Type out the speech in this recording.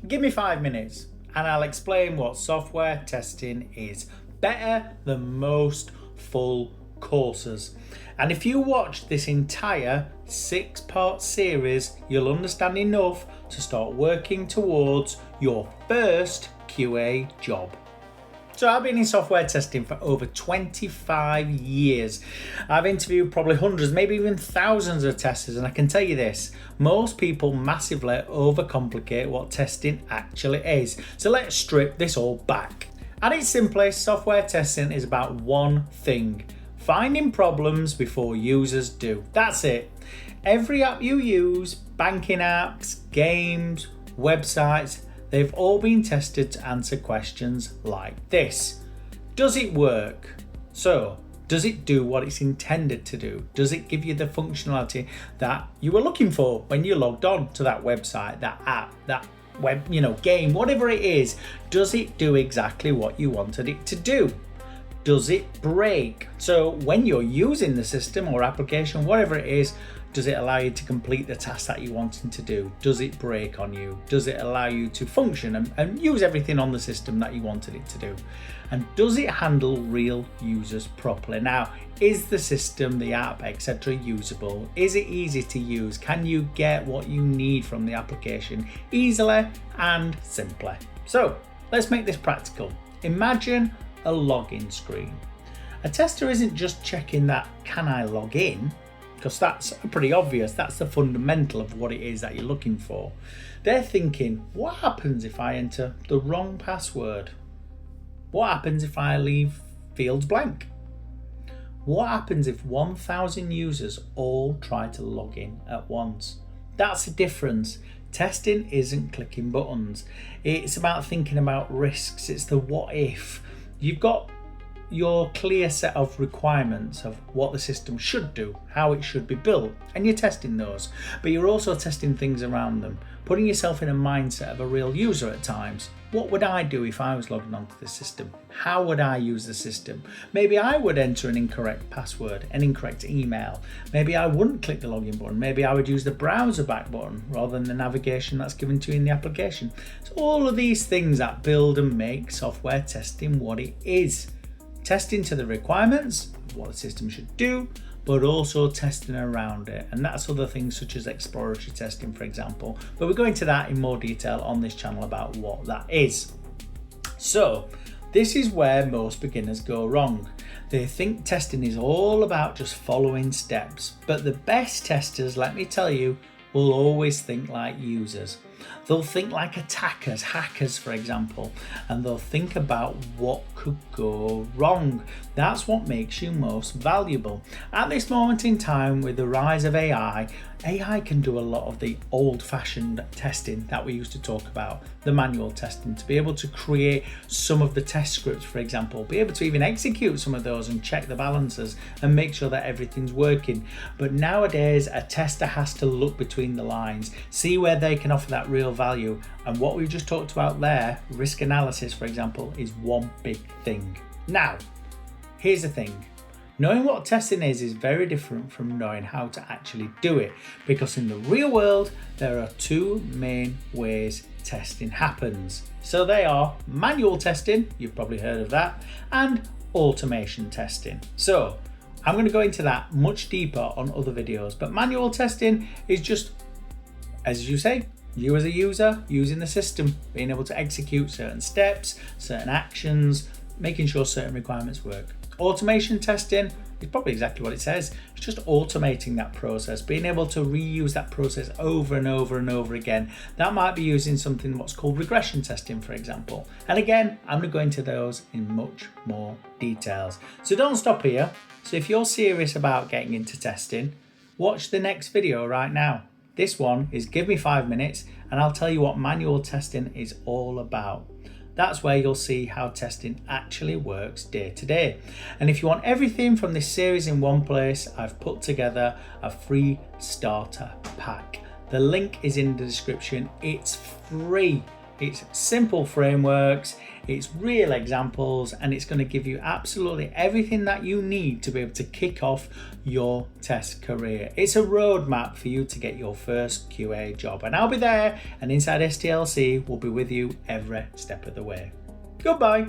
Give me 5 minutes and I'll explain what software testing is, better than most full courses. And if you watch this entire 6-part series, you'll understand enough to start working towards your first QA job. So I've been in software testing for over 25 years. I've interviewed probably hundreds, maybe even thousands of testers, and I can tell you this, most people massively overcomplicate what testing actually is. So let's strip this all back. At its simplest, software testing is about one thing: finding problems before users do. That's it. Every app you use, banking apps, games, websites, they've all been tested to answer questions like this. Does it work? So, does it do what it's intended to do? Does it give you the functionality that you were looking for when you logged on to that website, that app, that web, game, whatever it is? Does it do exactly what you wanted it to do? Does it break? So when you're using the system or application, whatever it is, does it allow you to complete the task that you're wanting to do? Does it break on you? Does it allow you to function and use everything on the system that you wanted it to do? And does it handle real users properly? Now, is the system, the app, etc. usable? Is it easy to use? Can you get what you need from the application easily and simply? So let's make this practical. Imagine a login screen. A tester isn't just checking that, can I log in? Because that's pretty obvious. That's the fundamental of what it is that you're looking for. They're thinking, what happens if I enter the wrong password? What happens if I leave fields blank? What happens if 1,000 users all try to log in at once? That's the difference. Testing isn't clicking buttons. It's about thinking about risks. It's the what if. You've got your clear set of requirements of what the system should do, how it should be built, and you're testing those, but you're also testing things around them, putting yourself in a mindset of a real user at times. What would I do if I was logging onto the system? How would I use the system? Maybe I would enter an incorrect password, an incorrect email. Maybe I wouldn't click the login button. Maybe I would use the browser back button rather than the navigation that's given to you in the application. So all of these things that build and make software testing what it is. Testing to the requirements of what the system should do, but also testing around it. And that's other things such as exploratory testing, for example. But we'll go into that in more detail on this channel about what that is. So this is where most beginners go wrong. They think testing is all about just following steps, but the best testers, let me tell you, will always think like users. They'll think like attackers, hackers, for example, and they'll think about what could go wrong. That's what makes you most valuable. At this moment in time, with the rise of AI can do a lot of the old-fashioned testing that we used to talk about, the manual testing, to be able to create some of the test scripts, for example, be able to even execute some of those and check the balances and make sure that everything's working. But nowadays, a tester has to look between the lines, see where they can offer that real value. And what we've just talked about there, risk analysis, for example, is one big thing. Now, here's the thing. Knowing what testing is very different from knowing how to actually do it, because in the real world, there are two main ways testing happens. So they are manual testing, you've probably heard of that, and automation testing. So I'm going to go into that much deeper on other videos, but manual testing is just, as you say, you as a user using the system, being able to execute certain steps, certain actions, making sure certain requirements work. Automation testing is probably exactly what it says. It's just automating that process, being able to reuse that process over and over and over again. That might be using something what's called regression testing, for example. And again, I'm going to go into those in much more details. So don't stop here. So if you're serious about getting into testing, watch the next video right now. This one is give me 5 minutes and I'll tell you what manual testing is all about. That's where you'll see how testing actually works day to day. And if you want everything from this series in one place, I've put together a free starter pack. The link is in the description. It's free. It's simple frameworks, it's real examples, and it's going to give you absolutely everything that you need to be able to kick off your test career. It's a roadmap for you to get your first QA job, and I'll be there, and inside STLC we'll be with you every step of the way. Goodbye.